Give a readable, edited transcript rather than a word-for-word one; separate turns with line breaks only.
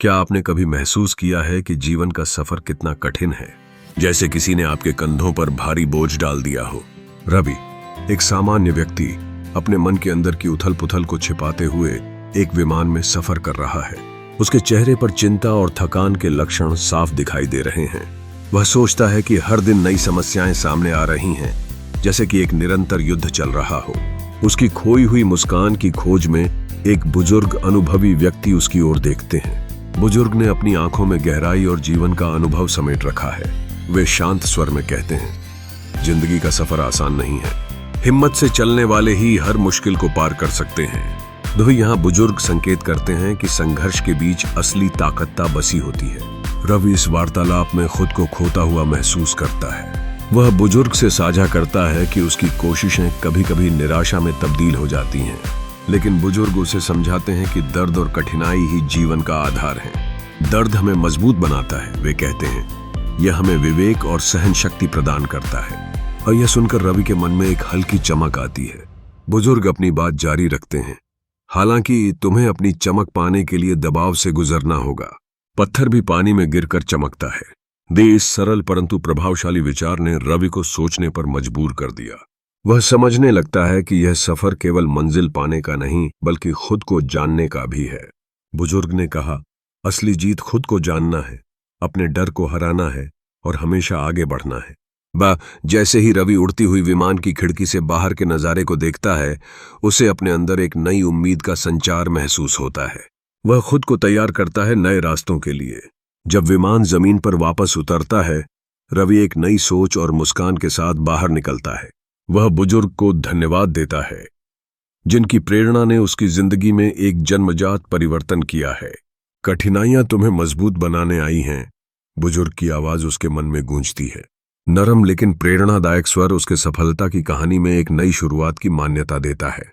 क्या आपने कभी महसूस किया है कि जीवन का सफर कितना कठिन है, जैसे किसी ने आपके कंधों पर भारी बोझ डाल दिया हो। रवि, एक सामान्य व्यक्ति, अपने मन के अंदर की उथल पुथल को छिपाते हुए एक विमान में सफर कर रहा है। उसके चेहरे पर चिंता और थकान के लक्षण साफ दिखाई दे रहे हैं। वह सोचता है कि हर दिन नई समस्याएं सामने आ रही हैं, जैसे कि एक निरंतर युद्ध चल रहा हो। उसकी खोई हुई मुस्कान की खोज में एक बुजुर्ग अनुभवी व्यक्ति उसकी ओर देखते हैं। बुजुर्ग ने अपनी आंखों में गहराई और जीवन का अनुभव समेट रखा है। वे शांत स्वर में कहते हैं, जिंदगी का सफर आसान नहीं है। हिम्मत से चलने वाले ही हर मुश्किल को पार कर सकते हैं। तो यहाँ बुजुर्ग संकेत करते हैं कि संघर्ष के बीच असली ताकतता बसी होती है। रवि इस वार्तालाप में खुद को खोता हुआ महसूस करता है। वह बुजुर्ग से साझा करता है कि उसकी कोशिशें कभी कभी निराशा में तब्दील हो जाती हैं, लेकिन बुजुर्ग उसे समझाते हैं कि दर्द और कठिनाई ही जीवन का आधार है। दर्द हमें मजबूत बनाता है, वे कहते हैं। यह हमें विवेक और सहन शक्ति प्रदान करता है। और यह सुनकर रवि के मन में एक हल्की चमक आती है। बुजुर्ग अपनी बात जारी रखते हैं, हालांकि तुम्हें अपनी चमक पाने के लिए दबाव से गुजरना होगा। पत्थर भी पानी में गिरकर चमकता है। इस सरल परंतु प्रभावशाली विचार ने रवि को सोचने पर मजबूर कर दिया। वह समझने लगता है कि यह सफर केवल मंजिल पाने का नहीं, बल्कि खुद को जानने का भी है। बुजुर्ग ने कहा, असली जीत खुद को जानना है, अपने डर को हराना है और हमेशा आगे बढ़ना है। जैसे ही रवि उड़ती हुई विमान की खिड़की से बाहर के नजारे को देखता है, उसे अपने अंदर एक नई उम्मीद का संचार महसूस होता है। वह खुद को तैयार करता है नए रास्तों के लिए। जब विमान जमीन पर वापस उतरता है, रवि एक नई सोच और मुस्कान के साथ बाहर निकलता है। वह बुजुर्ग को धन्यवाद देता है, जिनकी प्रेरणा ने उसकी जिंदगी में एक जन्मजात परिवर्तन किया है। कठिनाइयां तुम्हें मजबूत बनाने आई हैं, बुजुर्ग की आवाज उसके मन में गूंजती है। नरम लेकिन प्रेरणादायक स्वर उसके सफलता की कहानी में एक नई शुरुआत की मान्यता देता है।